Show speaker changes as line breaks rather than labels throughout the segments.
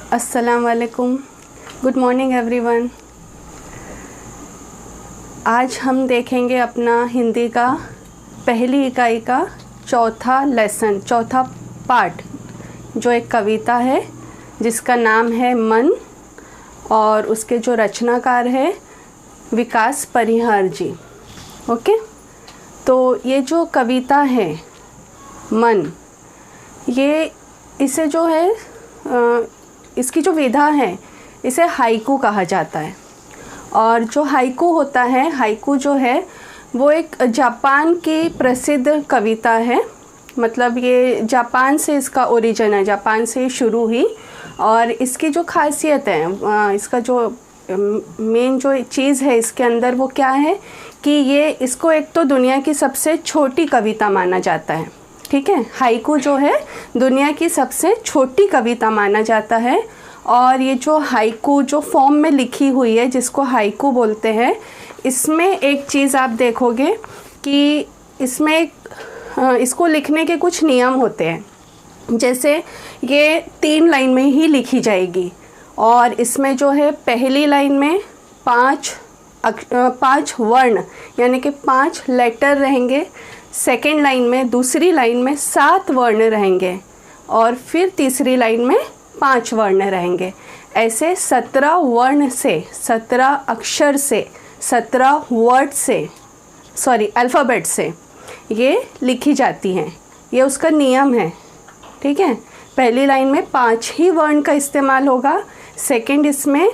अस्सलाम वालेकुम, good morning everyone. आज हम देखेंगे अपना हिंदी का पहली इकाई का चौथा लेसन, चौथा पार्ट, जो एक कविता है जिसका नाम है मन और उसके जो रचनाकार है विकास परिहार जी। ओके, तो ये जो कविता है मन, ये इसे जो है इसकी जो विधा है इसे हाइकू कहा जाता है। और जो हाइकू होता है, हाइकू जो है वो एक जापान की प्रसिद्ध कविता है। मतलब ये जापान से इसका ओरिजिन है, जापान से शुरू हुई। और इसकी जो खासियत है, इसका जो मेन जो चीज़ है इसके अंदर वो क्या है कि ये इसको एक तो दुनिया की सबसे छोटी कविता माना जाता है। ठीक है, हाइकू जो है दुनिया की सबसे छोटी कविता माना जाता है। और ये जो हाइकू जो फॉर्म में लिखी हुई है जिसको हाइकू बोलते हैं, इसमें एक चीज़ आप देखोगे कि इसमें इसको लिखने के कुछ नियम होते हैं। जैसे ये 3 लाइन में ही लिखी जाएगी और इसमें जो है पहली लाइन में 5 वर्ण यानी कि 5 लेटर रहेंगे। सेकेंड लाइन में, दूसरी लाइन में 7 वर्ण रहेंगे और फिर तीसरी लाइन में 5 वर्ण रहेंगे। ऐसे 17 वर्ण से, 17 अक्षर से, 17 वर्ड से, अल्फ़ाबेट से ये लिखी जाती हैं। ये उसका नियम है। ठीक है, पहली लाइन में 5 ही वर्ण का इस्तेमाल होगा। सेकंड इसमें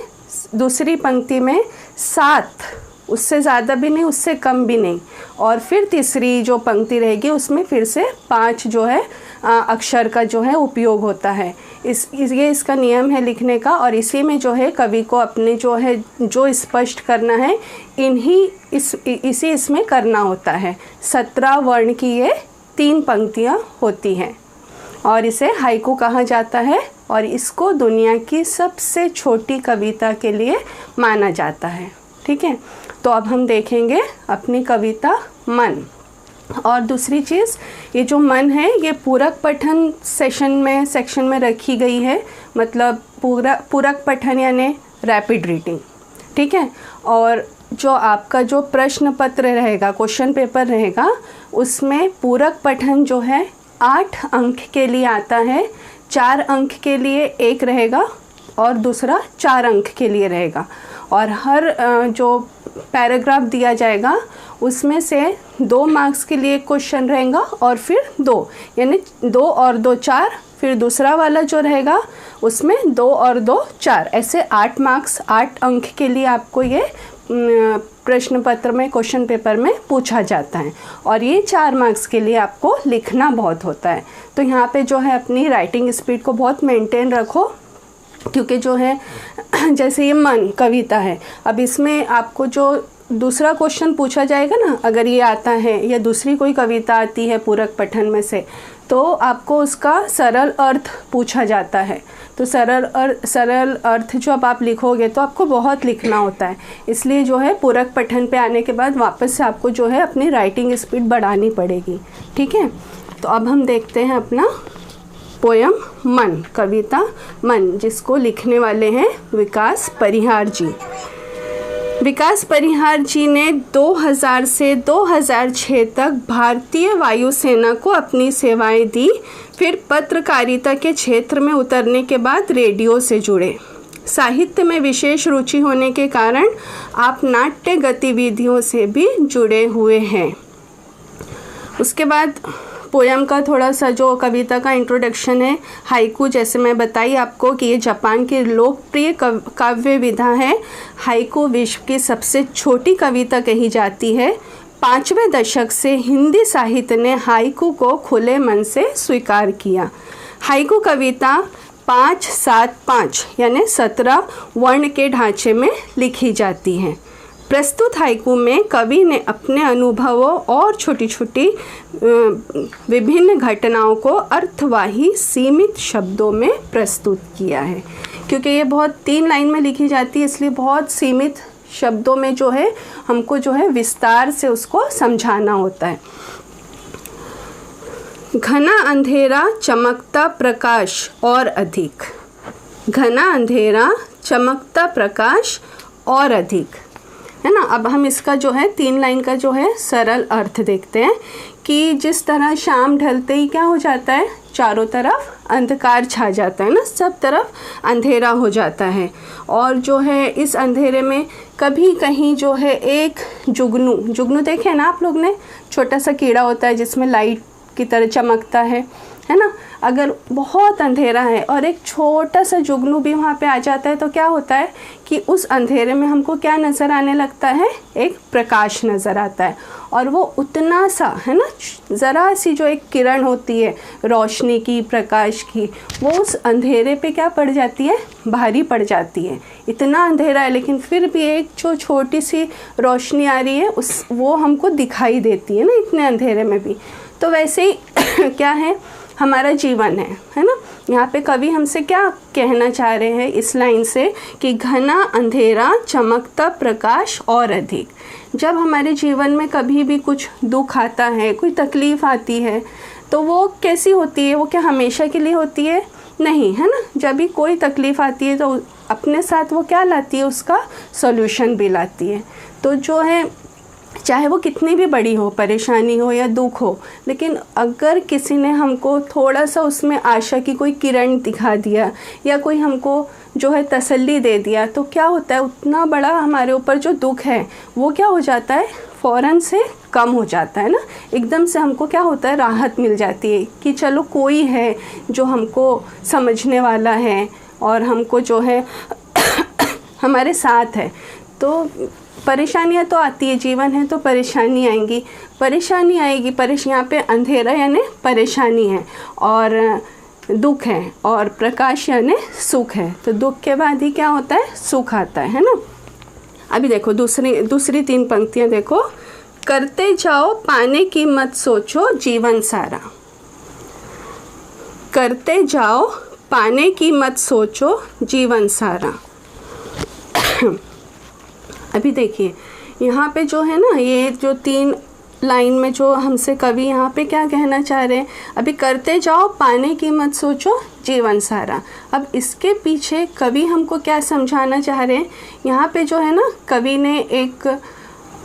दूसरी पंक्ति में 7, उससे ज़्यादा भी नहीं, उससे कम भी नहीं। और फिर तीसरी जो पंक्ति रहेगी उसमें फिर से 5 जो है अक्षर का जो है उपयोग होता है। ये इसका नियम है लिखने का। और इसी में जो है कवि को अपने जो है जो स्पष्ट करना है इसी इसमें करना होता है। 17 वर्ण की ये 3 पंक्तियाँ होती हैं और इसे हाइकू कहा जाता है। और इसको दुनिया की सबसे छोटी कविता के लिए माना जाता है। ठीक है, तो अब हम देखेंगे अपनी कविता मन। और दूसरी चीज़, ये जो मन है ये पूरक पठन सेक्शन में रखी गई है। मतलब पूरक पठन यानी रैपिड रीडिंग। ठीक है, और जो आपका जो प्रश्न पत्र रहेगा, क्वेश्चन पेपर रहेगा, उसमें पूरक पठन जो है 8 अंक के लिए आता है। 4 अंक के लिए एक रहेगा और दूसरा 4 अंक के लिए रहेगा। और हर जो पैराग्राफ दिया जाएगा उसमें से 2 मार्क्स के लिए क्वेश्चन रहेगा और फिर 2, यानी 2 और 2 4, फिर दूसरा वाला जो रहेगा उसमें 2 और 2 4, ऐसे 8 मार्क्स, 8 अंक के लिए आपको ये प्रश्न पत्र में, क्वेश्चन पेपर में पूछा जाता है। और ये 4 मार्क्स के लिए आपको लिखना बहुत होता है। तो यहाँ पे जो है अपनी राइटिंग स्पीड को बहुत मेंटेन रखो, क्योंकि जो है जैसे ये मन कविता है, अब इसमें आपको जो दूसरा क्वेश्चन पूछा जाएगा ना, अगर ये आता है या दूसरी कोई कविता आती है पूरक पठन में से, तो आपको उसका सरल अर्थ पूछा जाता है। तो सरल अर्थ जो अब आप लिखोगे तो आपको बहुत लिखना होता है। इसलिए जो है पूरक पठन पे आने के बाद वापस से आपको जो है अपनी राइटिंग स्पीड बढ़ानी पड़ेगी। ठीक है, तो अब हम देखते हैं अपना पोयम मन, कविता मन, जिसको लिखने वाले हैं विकास परिहार जी। विकास परिहार जी ने 2000 से 2006 तक भारतीय वायुसेना को अपनी सेवाएं दी। फिर पत्रकारिता के क्षेत्र में उतरने के बाद रेडियो से जुड़े। साहित्य में विशेष रुचि होने के कारण आप नाट्य गतिविधियों से भी जुड़े हुए हैं। उसके बाद पोयम का थोड़ा सा जो कविता का इंट्रोडक्शन है। हाइकू, जैसे मैं बताई आपको कि ये जापान की लोकप्रिय काव्य विधा है। हाइकू विश्व की सबसे छोटी कविता कही जाती है। 5वें दशक से हिंदी साहित्य ने हाइकू को खुले मन से स्वीकार किया। हाइकू कविता 5-7-5 यानी 17 वर्ण के ढांचे में लिखी जाती हैं। प्रस्तुत हाइकू में कवि ने अपने अनुभवों और छोटी छोटी विभिन्न घटनाओं को अर्थवाही सीमित शब्दों में प्रस्तुत किया है। क्योंकि ये बहुत 3 लाइन में लिखी जाती है, इसलिए बहुत सीमित शब्दों में जो है हमको जो है विस्तार से उसको समझाना होता है। घना अंधेरा, चमकता प्रकाश और अधिक। घना अंधेरा, चमकता प्रकाश और अधिक, है ना। अब हम इसका जो है 3 लाइन का जो है सरल अर्थ देखते हैं कि जिस तरह शाम ढलते ही क्या हो जाता है, चारों तरफ अंधकार छा जाता है ना, सब तरफ अंधेरा हो जाता है। और जो है इस अंधेरे में कभी कहीं जो है एक जुगनू देखे ना आप लोग ने, छोटा सा कीड़ा होता है जिसमें लाइट की तरह चमकता है ना। अगर बहुत अंधेरा है और एक छोटा सा जुगनू भी वहाँ पे आ जाता है तो क्या होता है कि उस अंधेरे में हमको क्या नज़र आने लगता है, एक प्रकाश नज़र आता है। और वो उतना सा, है ना, ज़रा सी जो एक किरण होती है रोशनी की, प्रकाश की, वो उस अंधेरे पे क्या पड़ जाती है, भारी पड़ जाती है। इतना अंधेरा है लेकिन फिर भी एक जो छोटी सी रोशनी आ रही है वो हमको दिखाई देती है ना, इतने अंधेरे में भी। तो वैसे ही क्या है हमारा जीवन है ना। यहाँ पे कवि हमसे क्या कहना चाह रहे हैं इस लाइन से कि घना अंधेरा, चमकता प्रकाश और अधिक। जब हमारे जीवन में कभी भी कुछ दुख आता है, कोई तकलीफ़ आती है, तो वो कैसी होती है, वो क्या हमेशा के लिए होती है, नहीं, है ना। जब भी कोई तकलीफ़ आती है तो अपने साथ वो क्या लाती है, उसका सॉल्यूशन भी लाती है। तो जो है चाहे वो कितनी भी बड़ी हो परेशानी हो या दुख हो, लेकिन अगर किसी ने हमको थोड़ा सा उसमें आशा की कोई किरण दिखा दिया या कोई हमको जो है तसल्ली दे दिया, तो क्या होता है, उतना बड़ा हमारे ऊपर जो दुख है वो क्या हो जाता है, फ़ौरन से कम हो जाता है ना। एकदम से हमको क्या होता है, राहत मिल जाती है कि चलो कोई है जो हमको समझने वाला है और हमको जो है हमारे साथ है। तो परेशानियाँ तो आती है, जीवन है तो परेशानी आएंगी, यहाँ पे अंधेरा यानी परेशानी है और दुख है, और प्रकाश यानी सुख है। तो दुख के बाद ही क्या होता है, सुख आता है ना। अभी देखो दूसरी 3 पंक्तियाँ देखो। करते जाओ पाने की मत सोचो जीवन सारा, करते जाओ पाने की मत सोचो जीवन सारा। अभी देखिए यहाँ पे जो है ना, ये जो 3 लाइन में जो हमसे कवि यहाँ पे क्या कहना चाह रहे हैं, अभी करते जाओ पाने की मत सोचो जीवन सारा। अब इसके पीछे कवि हमको क्या समझाना चाह रहे हैं, यहाँ पे जो है ना कवि ने एक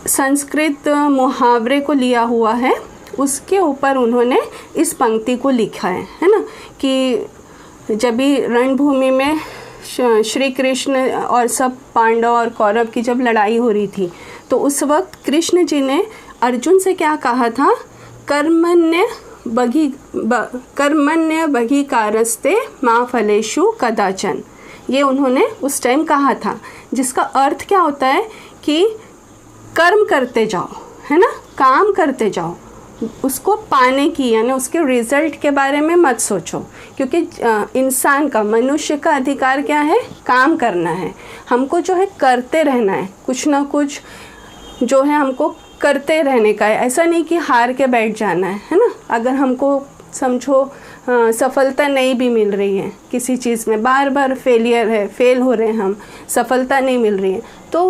संस्कृत मुहावरे को लिया हुआ है, उसके ऊपर उन्होंने इस पंक्ति को लिखा है ना, कि जब भी रणभूमि में श्री कृष्ण और सब पांडव और कौरव की जब लड़ाई हो रही थी, तो उस वक्त कृष्ण जी ने अर्जुन से क्या कहा था, कर्मण्य बघिकारस्ते मा फलेषु कदाचन। ये उन्होंने उस टाइम कहा था, जिसका अर्थ क्या होता है कि कर्म करते जाओ, है ना, काम करते जाओ, उसको पाने की यानी उसके रिज़ल्ट के बारे में मत सोचो। क्योंकि इंसान का, मनुष्य का अधिकार क्या है, काम करना है। हमको जो है करते रहना है, कुछ ना कुछ जो है हमको करते रहने का है। ऐसा नहीं कि हार के बैठ जाना है ना। अगर हमको समझो सफलता नहीं भी मिल रही है किसी चीज़ में, बार बार फेल हो रहे हैं हम, सफलता नहीं मिल रही है, तो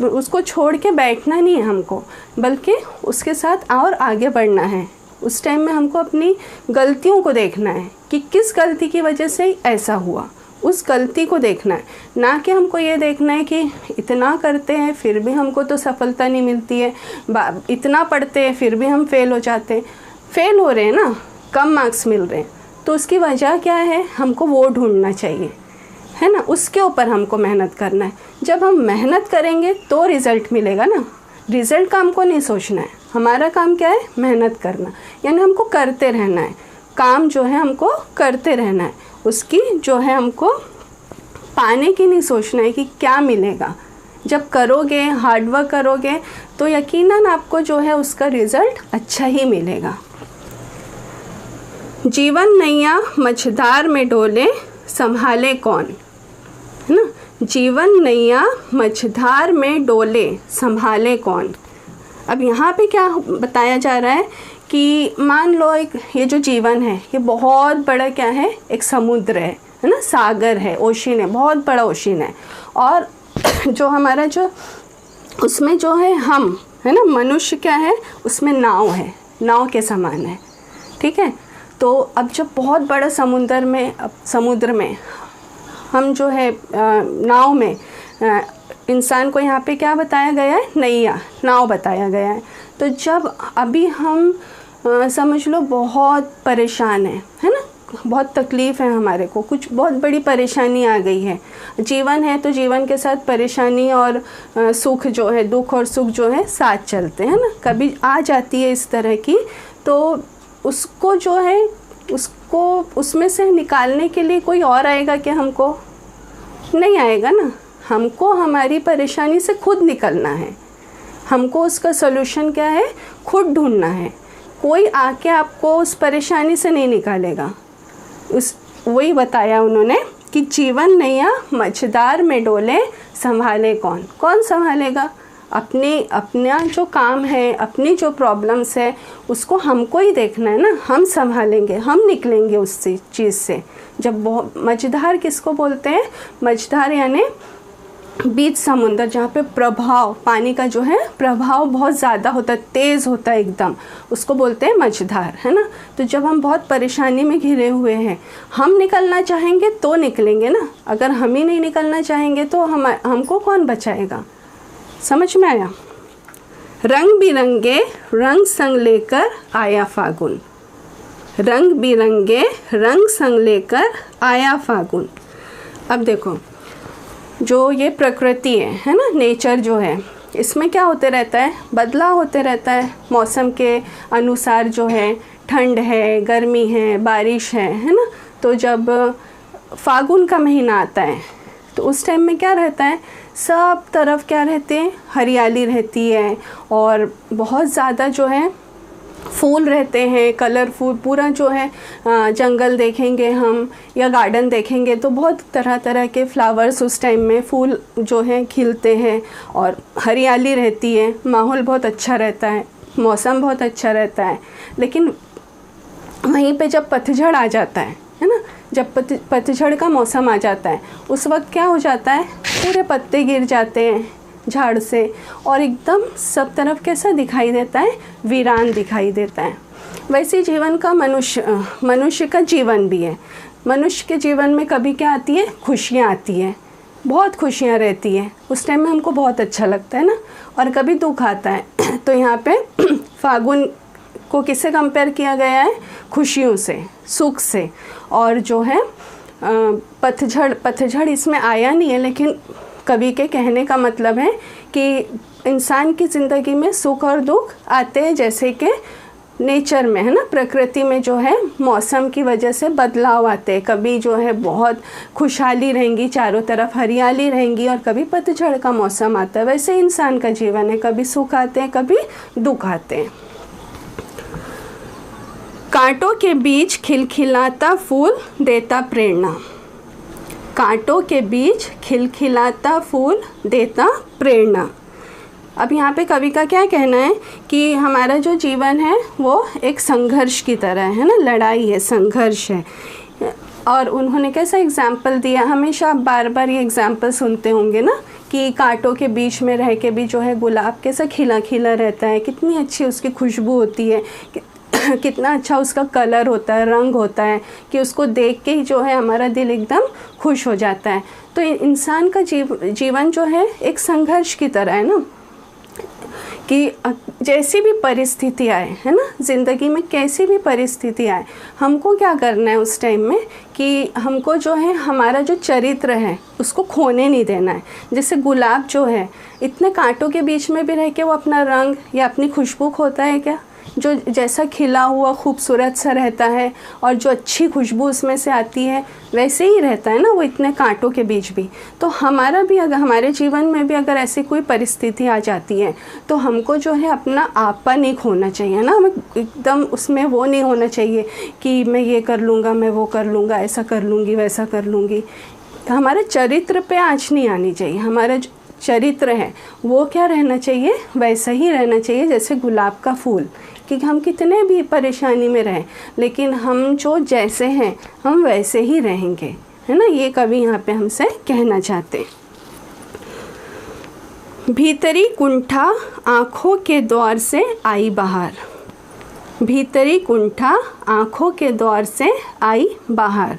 उसको छोड़ के बैठना नहीं है हमको, बल्कि उसके साथ और आगे बढ़ना है। उस टाइम में हमको अपनी गलतियों को देखना है कि किस गलती की वजह से ऐसा हुआ, उस गलती को देखना है, ना कि हमको ये देखना है कि इतना करते हैं फिर भी हमको तो सफलता नहीं मिलती है, इतना पढ़ते हैं फिर भी हम फेल हो जाते हैं, फेल हो रहे हैं ना, कम मार्क्स मिल रहे हैं, तो उसकी वजह क्या है, हमको वो ढूंढना चाहिए, है ना। उसके ऊपर हमको मेहनत करना है। जब हम मेहनत करेंगे तो रिज़ल्ट मिलेगा ना, रिज़ल्ट का हमको नहीं सोचना है। हमारा काम क्या है, मेहनत करना, यानी हमको करते रहना है, काम जो है हमको करते रहना है, उसकी जो है हमको पाने की नहीं सोचना है कि क्या मिलेगा। जब करोगे, हार्डवर्क करोगे, तो यकीनन आपको जो है उसका रिज़ल्ट अच्छा ही मिलेगा। जीवन नैया मझधार में डोले संभाले कौन, है ना। जीवन नैया मझधार में डोले संभाले कौन। अब यहाँ पे क्या बताया जा रहा है कि मान लो ये जो जीवन है ये बहुत बड़ा क्या है, एक समुद्र है ना, सागर है, ओशिन है, बहुत बड़ा ओशिन है, और जो हमारा जो उसमें जो है हम, है ना, मनुष्य क्या है, उसमें नाव है, नाव के समान है, ठीक है। तो अब जब बहुत बड़ा समुद्र में हम जो है नाव में, इंसान को यहाँ पे क्या बताया गया है, नैया, नाव बताया गया है। तो जब अभी हम समझ लो बहुत परेशान है ना, बहुत तकलीफ़ है हमारे को, कुछ बहुत बड़ी परेशानी आ गई है, जीवन है तो जीवन के साथ परेशानी और सुख जो है, दुख और सुख जो है साथ चलते हैं ना, कभी आ जाती है इस तरह की, तो उसको जो है उसको उसमें से निकालने के लिए कोई और आएगा क्या? हमको नहीं आएगा ना, हमको हमारी परेशानी से खुद निकलना है, हमको उसका सलूशन क्या है, खुद ढूंढना है। कोई आके आपको उस परेशानी से नहीं निकालेगा। वही बताया उन्होंने कि जीवन नैया मझधार में डोले, संभाले कौन? कौन संभालेगा? अपना जो काम है, अपनी जो प्रॉब्लम्स है, उसको हमको ही देखना है ना, हम संभालेंगे, हम निकलेंगे उस चीज़ से। जब मझधार किसको बोलते हैं? मझधार यानी बीच समुंदर, जहाँ पे प्रभाव, पानी का जो है प्रभाव बहुत ज़्यादा होता है, तेज़ होता है एकदम, उसको बोलते हैं मझधार, है ना। तो जब हम बहुत परेशानी में घिरे हुए हैं, हम निकलना चाहेंगे तो निकलेंगे ना, अगर हम ही नहीं निकलना चाहेंगे तो हमको कौन बचाएगा? समझ में आया? रंग बिरंगे रंग संग लेकर आया फागुन, रंग बिरंगे रंग संग लेकर आया फागुन। अब देखो, जो ये प्रकृति है ना, नेचर जो है, इसमें क्या होते रहता है, बदलाव होते रहता है मौसम के अनुसार, जो है ठंड है, गर्मी है, बारिश है ना। तो जब फागुन का महीना आता है तो उस टाइम में क्या रहता है, सब तरफ क्या रहते हैं, हरियाली रहती है, और बहुत ज़्यादा जो है फूल रहते हैं, कलरफुल, पूरा जो है जंगल देखेंगे हम या गार्डन देखेंगे तो बहुत तरह तरह के फ्लावर्स उस टाइम में, फूल जो हैं खिलते हैं और हरियाली रहती है, माहौल बहुत अच्छा रहता है, मौसम बहुत अच्छा रहता है। लेकिन वहीं पे जब पतझड़ आ जाता है ना, जब पतझड़ का मौसम आ जाता है, उस वक्त क्या हो जाता है, पूरे पत्ते गिर जाते हैं झाड़ से, और एकदम सब तरफ कैसा दिखाई देता है, वीरान दिखाई देता है। वैसे जीवन का मनुष्य का जीवन भी है। मनुष्य के जीवन में कभी क्या आती है, खुशियाँ आती है, बहुत खुशियाँ रहती है, उस टाइम में हमको बहुत अच्छा लगता है ना, और कभी दुख आता है। तो यहाँ पे फागुन को किससे कंपेयर किया गया है, खुशियों से, सुख से। और जो है पतझड़ इसमें आया नहीं है, लेकिन कवि के कहने का मतलब है कि इंसान की ज़िंदगी में सुख और दुख आते हैं, जैसे कि नेचर में है ना, प्रकृति में जो है मौसम की वजह से बदलाव आते हैं। कभी जो है बहुत खुशहाली रहेंगी, चारों तरफ हरियाली रहेंगी, और कभी पतझड़ का मौसम आता है। वैसे इंसान का जीवन है, कभी सुख आते हैं, कभी दुख आते हैं। कांटों के बीच खिलखिलाता फूल देता प्रेरणा, कांटों के बीच खिलखिलाता फूल देता प्रेरणा। अब यहाँ पे कवि का क्या कहना है कि हमारा जो जीवन है वो एक संघर्ष की तरह है ना, लड़ाई है, संघर्ष है। और उन्होंने कैसा एग्जाम्पल दिया, हमेशा आप बार बार ये एग्जाम्पल सुनते होंगे ना, कि कांटों के बीच में रह के भी जो है गुलाब कैसा खिला खिला रहता है, कितनी अच्छी उसकी खुशबू होती है, कितना अच्छा उसका कलर होता है, रंग होता है, कि उसको देख के ही जो है हमारा दिल एकदम खुश हो जाता है। तो इंसान का जीवन जो है एक संघर्ष की तरह है ना, कि जैसी भी परिस्थिति आए है ना, ज़िंदगी में कैसी भी परिस्थिति आए, हमको क्या करना है उस टाइम में, कि हमको जो है हमारा जो चरित्र है उसको खोने नहीं देना है। जैसे गुलाब जो है इतने कांटों के बीच में भी रह के वो अपना रंग या अपनी खुशबू खोता है क्या? जो जैसा खिला हुआ खूबसूरत सा रहता है और जो अच्छी खुशबू उसमें से आती है, वैसे ही रहता है ना वो इतने कांटों के बीच भी। तो हमारा भी, अगर हमारे जीवन में भी अगर ऐसी कोई परिस्थिति आ जाती है तो हमको जो है अपना आपा नहीं खोना चाहिए ना, हमें एकदम उसमें वो नहीं होना चाहिए कि मैं ये कर लूँगा, मैं वो कर लूँगा, ऐसा कर लूँगी, वैसा कर लूँगी। तो हमारे चरित्र पे आँच नहीं आनी चाहिए। हमारा चरित्र है वो क्या रहना चाहिए, वैसा ही रहना चाहिए जैसे गुलाब का फूल, कि हम कितने भी परेशानी में रहें लेकिन हम जो जैसे हैं हम वैसे ही रहेंगे, है ना। ये कवि यहाँ पे हमसे कहना चाहते हैं। भीतरी कुंठा आँखों के द्वार से आई बाहर, भीतरी कुंठा आँखों के द्वार से आई बाहर।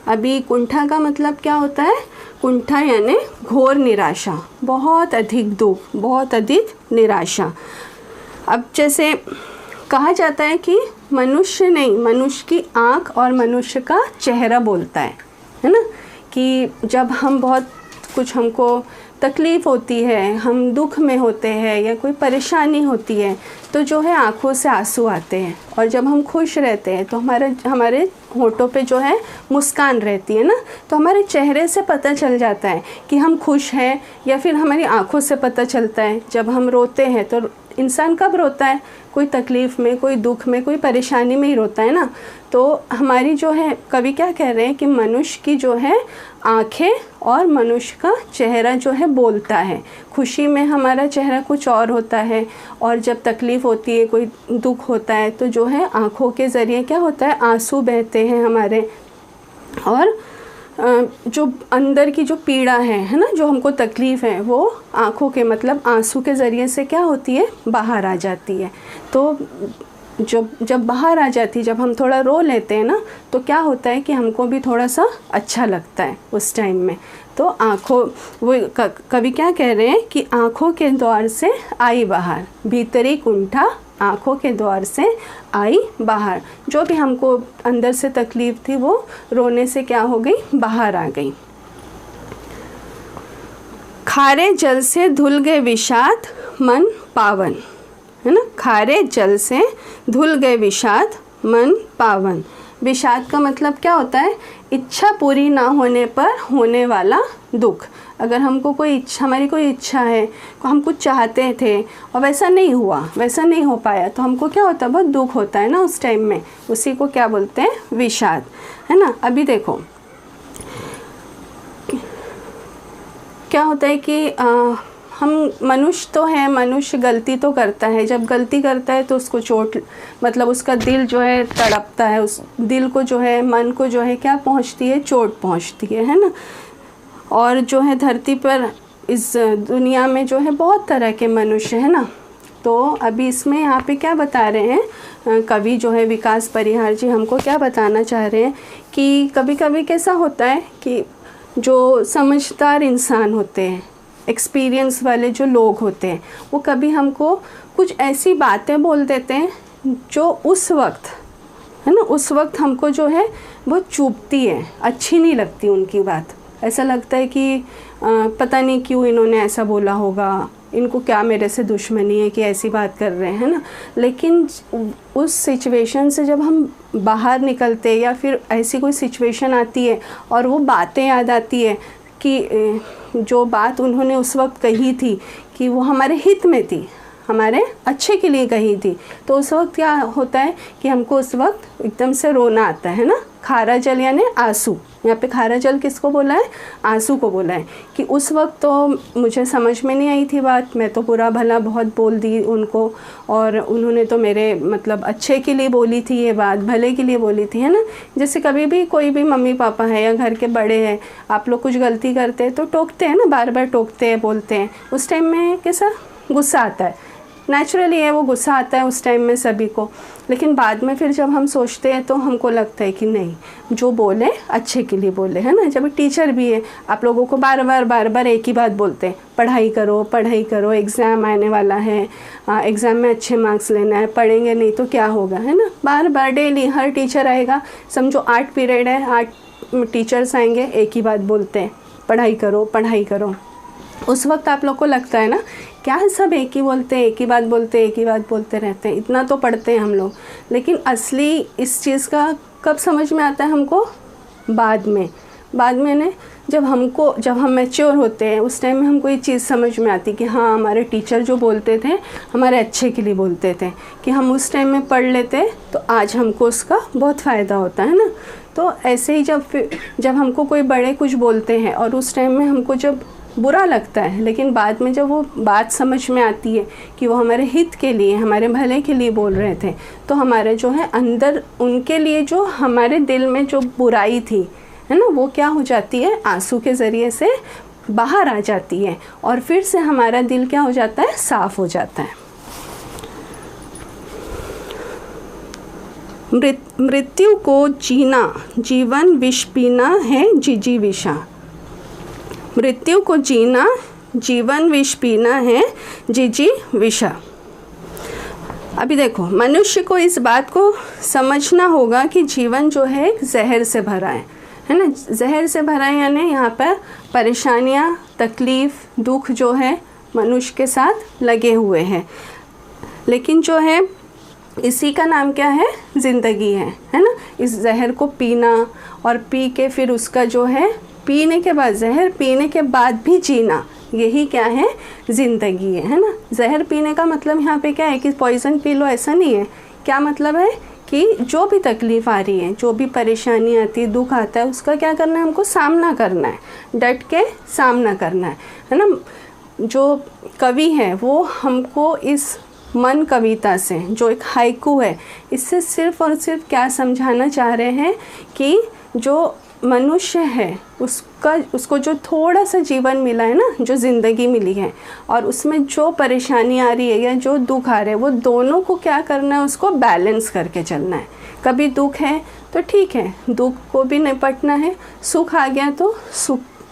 अभी कुंठा का मतलब क्या होता है? कुंठा यानी घोर निराशा, बहुत अधिक दुख, बहुत अधिक निराशा। अब जैसे कहा जाता है कि मनुष्य नहीं, मनुष्य की आँख और मनुष्य का चेहरा बोलता है ना, कि जब हम बहुत कुछ हमको तकलीफ़ होती है, हम दुख में होते हैं या कोई परेशानी होती है तो जो है आँखों से आंसू आते हैं, और जब हम खुश रहते हैं तो हमारे होठों पे जो है मुस्कान रहती है ना, तो हमारे चेहरे से पता चल जाता है कि हम खुश हैं, या फिर हमारी आँखों से पता चलता है। जब हम रोते हैं तो इंसान कब रोता है? कोई तकलीफ़ में, कोई दुख में, कोई परेशानी में ही रोता है ना। तो हमारी जो है, कवि क्या कह रहे हैं कि मनुष्य की जो है आँखें और मनुष्य का चेहरा जो है बोलता है। खुशी में हमारा चेहरा कुछ और होता है, और जब तकलीफ़ होती है, कोई दुख होता है, तो जो है आँखों के ज़रिए क्या होता है, आंसू बहते हैं हमारे, और जो अंदर की जो पीड़ा है ना, जो हमको तकलीफ़ है, वो आँखों के मतलब आंसू के ज़रिए से क्या होती है, बाहर आ जाती है। तो जब बाहर आ जाती है, जब हम थोड़ा रो लेते हैं ना, तो क्या होता है कि हमको भी थोड़ा सा अच्छा लगता है उस टाइम में। तो आँखों, वो कवि क्या कह रहे हैं कि आँखों के द्वार से आई बाहर, भीतरी कुंठा आँखों के द्वार से आई बाहर। जो भी हमको अंदर से तकलीफ़ थी वो रोने से क्या हो गई, बाहर आ गई। खारे जल से धुल गए विषाद मन पावन, है ना। खारे जल से धुल गए विषाद मन पावन। विषाद का मतलब क्या होता है? इच्छा पूरी ना होने पर होने वाला दुख। अगर हमको कोई इच्छा, हमारी कोई इच्छा है, हम कुछ चाहते थे और वैसा नहीं हुआ, वैसा नहीं हो पाया, तो हमको क्या होता है, बहुत दुख होता है ना उस टाइम में। उसी को क्या बोलते हैं, विषाद, है ना। अभी देखो क्या होता है कि हम मनुष्य तो है, मनुष्य गलती तो करता है। जब गलती करता है तो उसको चोट, मतलब उसका दिल जो है तड़पता है, उस दिल को जो है, मन को जो है क्या पहुंचती है, चोट पहुंचती है ना। और जो है धरती पर, इस दुनिया में जो है बहुत तरह के मनुष्य है ना। तो अभी इसमें यहाँ पे क्या बता रहे हैं कवि जो है विकास परिहार जी, हमको क्या बताना चाह रहे हैं कि कभी कभी कैसा होता है कि जो समझदार इंसान होते हैं, एक्सपीरियंस वाले जो लोग होते हैं, वो कभी हमको कुछ ऐसी बातें बोल देते हैं जो उस वक्त, है ना, उस वक्त हमको जो है बहुत चुभती है, अच्छी नहीं लगती उनकी बात। ऐसा लगता है कि पता नहीं क्यों इन्होंने ऐसा बोला होगा, इनको क्या मेरे से दुश्मनी है कि ऐसी बात कर रहे हैं ना। लेकिन उस सिचुएशन से जब हम बाहर निकलते, या फिर ऐसी कोई सिचुएशन आती है और वो बातें याद आती है कि जो बात उन्होंने उस वक्त कही थी कि वो हमारे हित में थी, हमारे अच्छे के लिए कही थी, तो उस वक्त क्या होता है कि हमको उस वक्त एकदम से रोना आता है ना। खारा जल यानी आंसू, यहाँ पे खारा जल किसको बोला है, आंसू को बोला है। कि उस वक्त तो मुझे समझ में नहीं आई थी बात, मैं तो बुरा भला बहुत बोल दी उनको, और उन्होंने तो मेरे मतलब अच्छे के लिए बोली थी ये बात, भले के लिए बोली थी, है ना। जैसे कभी भी कोई भी मम्मी पापा है या घर के बड़े हैं, आप लोग कुछ गलती करते हैं तो टोकते हैं ना, बार बार टोकते हैं, बोलते हैं। उस टाइम में कैसा गुस्सा आता है, नेचुरली है, वो गुस्सा आता है उस टाइम में सभी को। लेकिन बाद में फिर जब हम सोचते हैं तो हमको लगता है कि नहीं, जो बोले अच्छे के लिए बोले, है ना। जब टीचर भी है, आप लोगों को बार बार एक ही बात बोलते हैं, पढ़ाई करो, एग्ज़ाम आने वाला है, एग्ज़ाम में अच्छे मार्क्स लेना है, पढ़ेंगे नहीं तो क्या होगा, है ना। बार बार डेली हर टीचर आएगा, समझो 8 पीरियड है, 8 टीचर्स आएंगे, एक ही बात बोलते हैं, पढ़ाई करो। उस वक्त आप लोग को लगता है ना, क्या है, सब एक ही बोलते हैं, एक ही बात बोलते रहते हैं, इतना तो पढ़ते हैं हम लोग। लेकिन असली इस चीज़ का कब समझ में आता है हमको, बाद में ने जब हम मैच्योर होते हैं, उस टाइम में हमको ये चीज़ समझ में आती कि हाँ, हमारे टीचर जो बोलते थे हमारे अच्छे के लिए बोलते थे, कि हम उस टाइम में पढ़ लेते तो आज हमको उसका बहुत फ़ायदा होता है ना। तो ऐसे ही जब हमको कोई बड़े कुछ बोलते हैं और उस टाइम में हमको जब बुरा लगता है, लेकिन बाद में जब वो बात समझ में आती है कि वो हमारे हित के लिए, हमारे भले के लिए बोल रहे थे, तो हमारे जो है अंदर उनके लिए जो हमारे दिल में जो बुराई थी, है ना, वो क्या हो जाती है, आंसू के ज़रिए से बाहर आ जाती है, और फिर से हमारा दिल क्या हो जाता है, साफ़ हो जाता है। मृत्यु को जीना जीवन विष पीना है जिजीविषा। मृत्यु को जीना जीवन विष पीना है जिजीविषा। अभी देखो, मनुष्य को इस बात को समझना होगा कि जीवन जो है एक जहर से भरा है ना। जहर से भरा है यानी यहाँ पर परेशानियाँ, तकलीफ़, दुख जो है मनुष्य के साथ लगे हुए हैं। लेकिन जो है इसी का नाम क्या है? ज़िंदगी है ना। इस जहर को पीना और पी के फिर उसका जो है पीने के बाद, जहर पीने के बाद भी जीना, यही क्या है? ज़िंदगी है ना। जहर पीने का मतलब यहाँ पे क्या है कि पॉइज़न पी लो, ऐसा नहीं है। क्या मतलब है कि जो भी तकलीफ़ आ रही है, जो भी परेशानी आती है, दुख आता है, उसका क्या करना है? हमको सामना करना है, डट के सामना करना है ना। जो कवि है वो हमको इस मन कविता से, जो एक हाइकू है, इससे सिर्फ़ और सिर्फ क्या समझाना चाह रहे हैं कि जो मनुष्य है उसको जो थोड़ा सा जीवन मिला है ना, जो ज़िंदगी मिली है, और उसमें जो परेशानी आ रही है या जो दुख आ रहे हैं, वो दोनों को क्या करना है? उसको बैलेंस करके चलना है। कभी दुख है तो ठीक है, दुख को भी निपटना है। सुख आ गया तो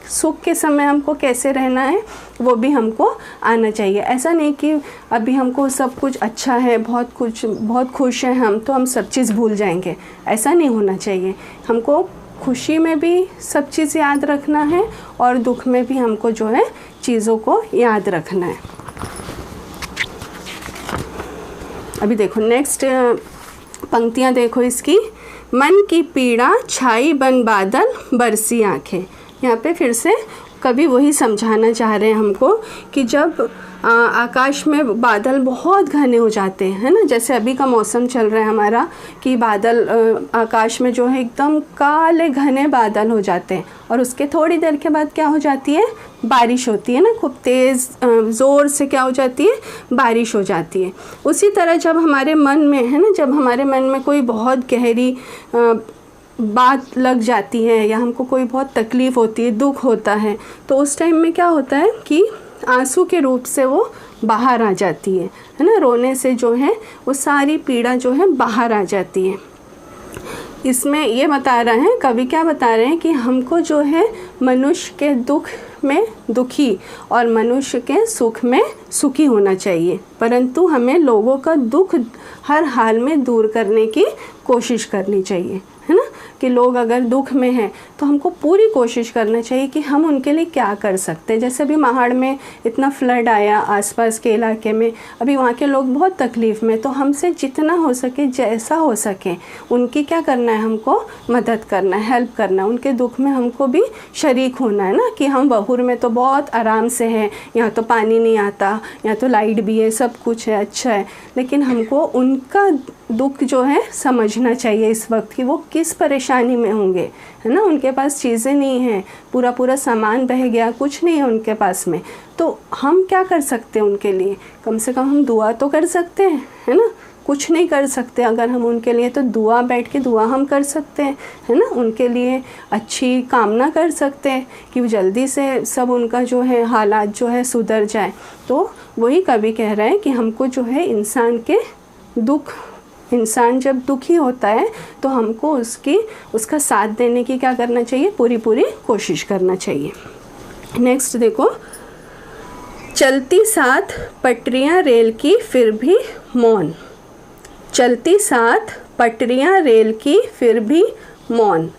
सुख के समय हमको कैसे रहना है वो भी हमको आना चाहिए। ऐसा नहीं कि अभी हमको सब कुछ अच्छा है, बहुत खुश हैं हम, तो हम सब चीज़ भूल जाएंगे। ऐसा नहीं होना चाहिए। हमको खुशी में भी सब चीज़ याद रखना है और दुख में भी हमको जो है चीज़ों को याद रखना है। अभी देखो नेक्स्ट पंक्तियाँ देखो इसकी। मन की पीड़ा छाई बन बादल बरसी आँखें। यहाँ पे फिर से कवि वही समझाना चाह रहे हैं हमको कि जब आकाश में बादल बहुत घने हो जाते हैं, है ना। जैसे अभी का मौसम चल रहा है हमारा कि बादल आकाश में जो है एकदम काले घने बादल हो जाते हैं, और उसके थोड़ी देर के बाद क्या हो जाती है? बारिश होती है ना। खूब तेज़ ज़ोर से क्या हो जाती है? बारिश हो जाती है। उसी तरह जब हमारे मन में, है ना, जब हमारे मन में कोई बहुत गहरी बात लग जाती है या हमको कोई बहुत तकलीफ़ होती है, दुख होता है, तो उस टाइम में क्या होता है कि आंसू के रूप से वो बाहर आ जाती है ना। रोने से जो है वो सारी पीड़ा जो है बाहर आ जाती है। इसमें ये बता रहे हैं कवि, क्या बता रहे हैं कि हमको जो है मनुष्य के दुख में दुखी और मनुष्य के सुख में सुखी होना चाहिए, परंतु हमें लोगों का दुख हर हाल में दूर करने की कोशिश करनी चाहिए, है ना। कि लोग अगर दुख में हैं तो हमको पूरी कोशिश करना चाहिए कि हम उनके लिए क्या कर सकते हैं। जैसे अभी महाड़ में इतना फ्लड आया आसपास के इलाके में, अभी वहाँ के लोग बहुत तकलीफ़ में, तो हमसे जितना हो सके, जैसा हो सके, उनकी क्या करना है? हमको मदद करना है, हेल्प करना है। उनके दुख में हमको भी शरीक होना है ना। कि हम बहूर में तो बहुत आराम से हैं, यहाँ तो पानी नहीं आता, यहाँ तो लाइट भी है, सब कुछ है, अच्छा है, लेकिन हमको उनका दुख जो है समझना चाहिए इस वक्त कि वो किस परेशानी में होंगे, है ना। उनके पास चीज़ें नहीं हैं, पूरा सामान बह गया, कुछ नहीं है उनके पास में, तो हम क्या कर सकते हैं उनके लिए? कम से कम हम दुआ तो कर सकते हैं, है ना। कुछ नहीं कर सकते अगर हम उनके लिए, तो दुआ, बैठ के दुआ हम कर सकते हैं, है ना। उनके लिए अच्छी कामना कर सकते हैं कि जल्दी से सब उनका जो है हालात जो है सुधर जाए। तो वही कवि कह रहे हैं कि हमको जो है इंसान जब दुखी होता है तो हमको उसका साथ देने की क्या करना चाहिए? पूरी कोशिश करना चाहिए। नेक्स्ट देखो, चलती साथ पटरियां रेल की फिर भी मौन। चलती साथ पटरियां रेल की फिर भी मौन।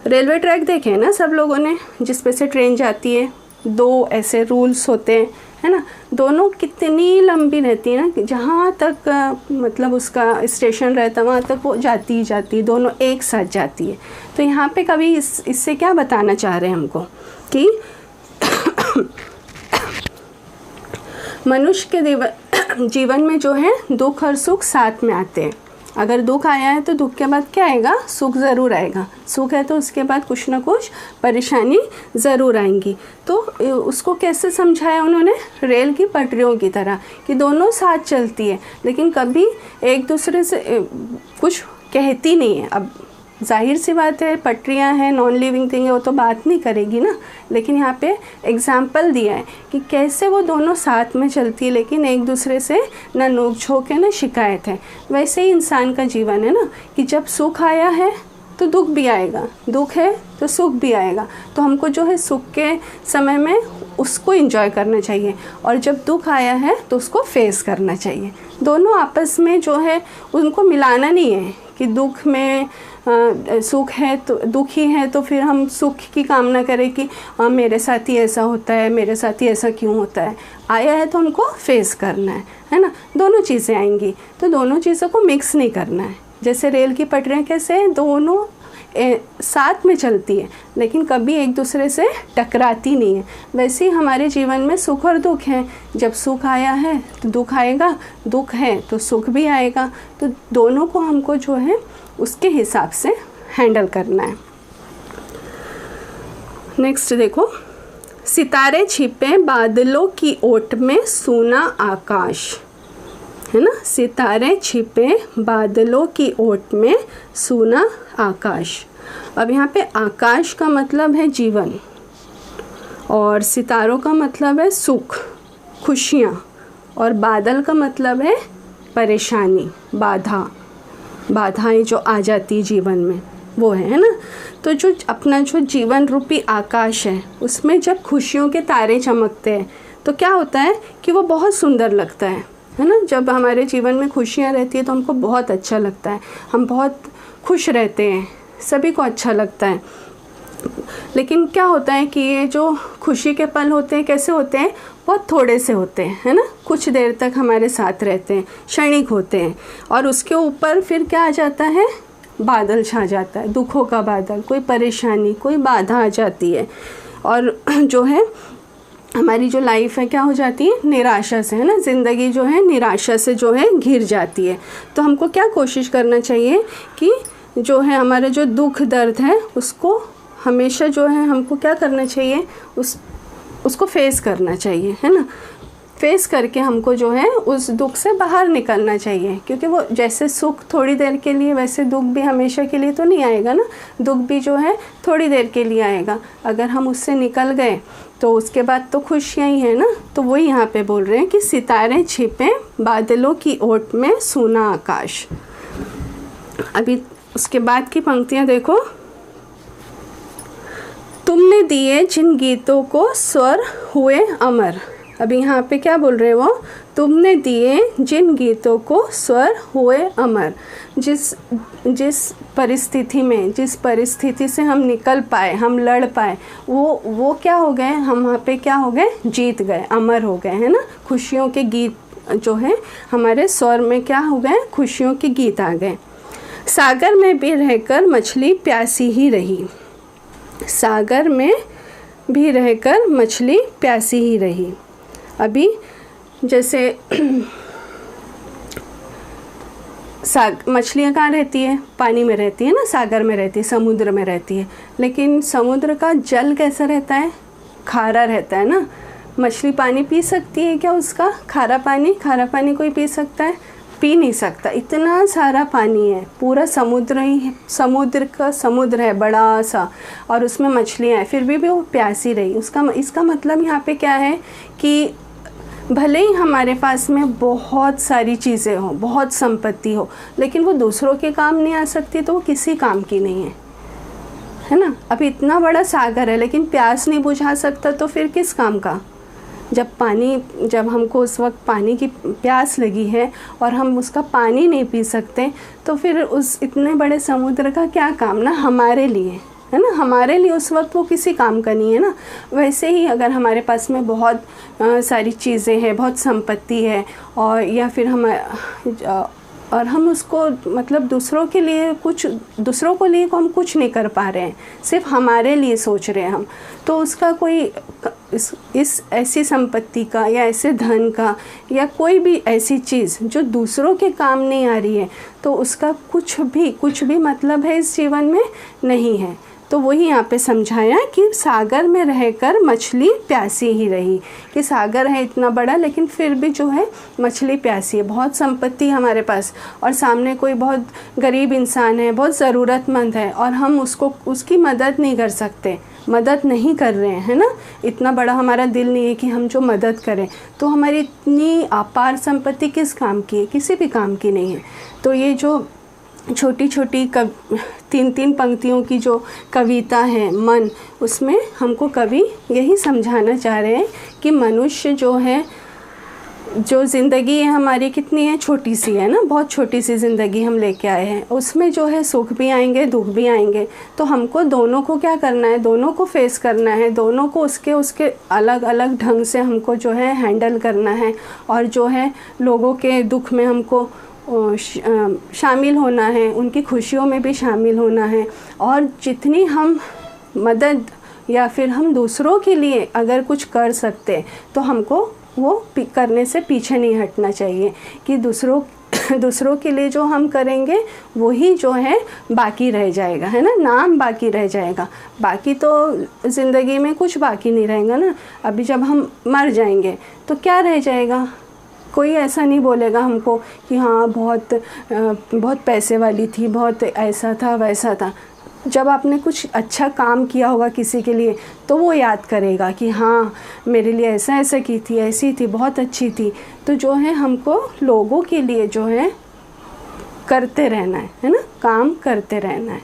रेलवे ट्रैक देखे ना सब लोगों ने, जिस पे से ट्रेन जाती है, दो ऐसे रूल्स होते हैं, है ना। दोनों कितनी लंबी रहती है ना कि जहाँ तक मतलब उसका स्टेशन रहता है वहाँ तक वो जाती ही जाती है, दोनों एक साथ जाती है। तो यहाँ पे कभी इससे क्या बताना चाह रहे हैं हमको कि मनुष्य के जीवन में जो है दुख और सुख साथ में आते हैं। अगर दुख आया है तो दुख के बाद क्या आएगा? सुख ज़रूर आएगा। सुख है तो उसके बाद कुछ ना कुछ परेशानी ज़रूर आएंगी। तो उसको कैसे समझाया उन्होंने? रेल की पटरियों की तरह कि दोनों साथ चलती है, लेकिन कभी एक दूसरे से कुछ कहती नहीं है। अब जाहिर सी बात है, पटरियाँ हैं, नॉन लिविंग थिंग है, वो तो बात नहीं करेगी ना। लेकिन यहाँ पे एग्जाम्पल दिया है कि कैसे वो दोनों साथ में चलती है, लेकिन एक दूसरे से ना नोक झोंक है ना शिकायत है। वैसे ही इंसान का जीवन है ना, कि जब सुख आया है तो दुख भी आएगा, दुख है तो सुख भी आएगा। तो हमको जो है सुख के समय में उसको एंजॉय करना चाहिए, और जब दुख आया है तो उसको फेस करना चाहिए। दोनों आपस में जो है उनको मिलाना नहीं है कि दुख में सुख है तो दुखी है तो फिर हम सुख की कामना करें कि मेरे साथ ही ऐसा होता है, मेरे साथ ही ऐसा क्यों होता है। आया है तो उनको फेस करना है ना। दोनों चीज़ें आएंगी तो दोनों चीज़ों को मिक्स नहीं करना है। जैसे रेल की पटरियाँ कैसे हैं, दोनों साथ में चलती है लेकिन कभी एक दूसरे से टकराती नहीं है। वैसे ही हमारे जीवन में सुख और दुख है। जब सुख आया है तो दुख आएगा, दुख है तो सुख भी आएगा। तो दोनों को हमको जो है उसके हिसाब से हैंडल करना है। नेक्स्ट देखो, सितारे छिपे बादलों की ओट में सूना आकाश, है ना। सितारे छिपे बादलों की ओट में सूना आकाश। अब यहाँ पे आकाश का मतलब है जीवन, और सितारों का मतलब है सुख, खुशियाँ, और बादल का मतलब है परेशानी, बाधाएं जो आ जाती जीवन में, वो है ना। तो जो अपना जो जीवन रूपी आकाश है उसमें जब खुशियों के तारे चमकते हैं तो क्या होता है कि वो बहुत सुंदर लगता है ना। जब हमारे जीवन में खुशियाँ रहती है तो हमको बहुत अच्छा लगता है, हम बहुत खुश रहते हैं, सभी को अच्छा लगता है। लेकिन क्या होता है कि ये जो खुशी के पल होते हैं कैसे होते हैं, बहुत थोड़े से होते हैं, है ना। कुछ देर तक हमारे साथ रहते हैं, क्षणिक होते हैं, और उसके ऊपर फिर क्या आ जाता है, बादल छा जाता है, दुखों का बादल, कोई परेशानी, कोई बाधा आ जाती है, और जो है हमारी जो लाइफ है क्या हो जाती है, निराशा से, है ना। ज़िंदगी जो है निराशा से जो है घिर जाती है। तो हमको क्या कोशिश करना चाहिए कि जो है हमारा जो दुख दर्द है उसको हमेशा जो है हमको क्या करना चाहिए, उसको फेस करना चाहिए, है ना। फेस करके हमको जो है उस दुख से बाहर निकलना चाहिए, क्योंकि वो जैसे सुख थोड़ी देर के लिए, वैसे दुख भी हमेशा के लिए तो नहीं आएगा ना। दुख भी जो है थोड़ी देर के लिए आएगा। अगर हम उससे निकल गए तो उसके बाद तो खुशियाँ ही है ना। तो वही यहाँ पे बोल रहे हैं कि सितारे छिपे बादलों की ओट में सूना आकाश। अभी उसके बाद की पंक्तियाँ देखो, तुमने दिए जिन गीतों को स्वर हुए अमर। अभी यहाँ पे क्या बोल रहे हो, तुमने दिए जिन गीतों को स्वर हुए अमर। जिस परिस्थिति में, जिस परिस्थिति से हम निकल पाए, हम लड़ पाए, वो क्या हो गए, हम वहाँ पे क्या हो गए, जीत गए, अमर हो गए, है ना। खुशियों के गीत जो है हमारे स्वर में क्या हो गए, खुशियों के गीत आ गए। सागर में भी रहकर मछली प्यासी ही रही। सागर में भी रहकर मछली प्यासी ही रही। अभी जैसे मछलियाँ कहाँ रहती है, पानी में रहती है ना, सागर में रहती है, समुद्र में रहती है। लेकिन समुद्र का जल कैसा रहता है, खारा रहता है ना। मछली पानी पी सकती है क्या उसका, खारा पानी कोई पी सकता है, पी नहीं सकता। इतना सारा पानी है, पूरा समुद्र ही है, समुद्र है बड़ा सा, और उसमें मछलियाँ हैं, फिर भी वो प्यासी रही। इसका मतलब यहाँ पे क्या है कि भले ही हमारे पास में बहुत सारी चीज़ें हो, बहुत संपत्ति हो, लेकिन वो दूसरों के काम नहीं आ सकती तो वो किसी काम की नहीं है ना। अभी इतना बड़ा सागर है लेकिन प्यास नहीं बुझा सकता तो फिर किस काम का। जब हमको उस वक्त पानी की प्यास लगी है और हम उसका पानी नहीं पी सकते तो फिर उस इतने बड़े समुद्र का क्या काम ना हमारे लिए, है ना। हमारे लिए उस वक्त वो किसी काम का नहीं है ना। वैसे ही अगर हमारे पास में बहुत सारी चीज़ें हैं, बहुत संपत्ति है, और या फिर हम उसको मतलब दूसरों के लिए हम कुछ नहीं कर पा रहे हैं, सिर्फ हमारे लिए सोच रहे हैं हम, तो उसका कोई इस ऐसी संपत्ति का या ऐसे धन का या कोई भी ऐसी चीज़ जो दूसरों के काम नहीं आ रही है तो उसका कुछ भी मतलब है इस जीवन में नहीं है। तो वही यहाँ पे समझाया कि सागर में रहकर मछली प्यासी ही रही, कि सागर है इतना बड़ा लेकिन फिर भी जो है मछली प्यासी है। बहुत संपत्ति हमारे पास और सामने कोई बहुत गरीब इंसान है, बहुत ज़रूरतमंद है और हम उसकी मदद नहीं कर सकते, मदद नहीं कर रहे हैं, है ना। इतना बड़ा हमारा दिल नहीं है कि हम जो मदद करें। तो हमारी इतनी अपार संपत्ति किस काम की है? किसी भी काम की नहीं है। तो ये जो छोटी छोटी 3-3 पंक्तियों की जो कविता है मन, उसमें हमको कवि यही समझाना चाह रहे हैं कि मनुष्य जो है, जो ज़िंदगी है हमारी कितनी है, छोटी सी है ना, बहुत छोटी सी ज़िंदगी हम लेके आए हैं। उसमें जो है सुख भी आएंगे, दुख भी आएंगे। तो हमको दोनों को क्या करना है, दोनों को फेस करना है, दोनों को उसके अलग अलग ढंग से हमको जो है हैंडल करना है। और जो है लोगों के दुख में हमको शामिल होना है, उनकी खुशियों में भी शामिल होना है। और जितनी हम मदद या फिर हम दूसरों के लिए अगर कुछ कर सकते तो हमको वो करने से पीछे नहीं हटना चाहिए, कि दूसरों के लिए जो हम करेंगे वही जो है बाकी रह जाएगा, है ना, नाम बाकी रह जाएगा। बाकी तो ज़िंदगी में कुछ बाकी नहीं रहेगा ना। अभी जब हम मर जाएंगे तो क्या रह जाएगा? कोई ऐसा नहीं बोलेगा हमको कि हाँ बहुत पैसे वाली थी, बहुत ऐसा था वैसा था। जब आपने कुछ अच्छा काम किया होगा किसी के लिए तो वो याद करेगा कि हाँ मेरे लिए ऐसा की थी, ऐसी थी, बहुत अच्छी थी। तो जो है हमको लोगों के लिए जो है करते रहना है ना, काम करते रहना है।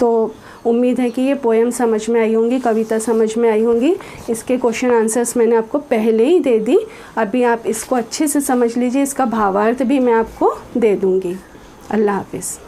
तो उम्मीद है कि ये पोएम समझ में आई होंगी, कविता समझ में आई होंगी। इसके क्वेश्चन आंसर्स मैंने आपको पहले ही दे दी। अभी आप इसको अच्छे से समझ लीजिए, इसका भावार्थ भी मैं आपको दे दूँगी। अल्लाह हाफिज़।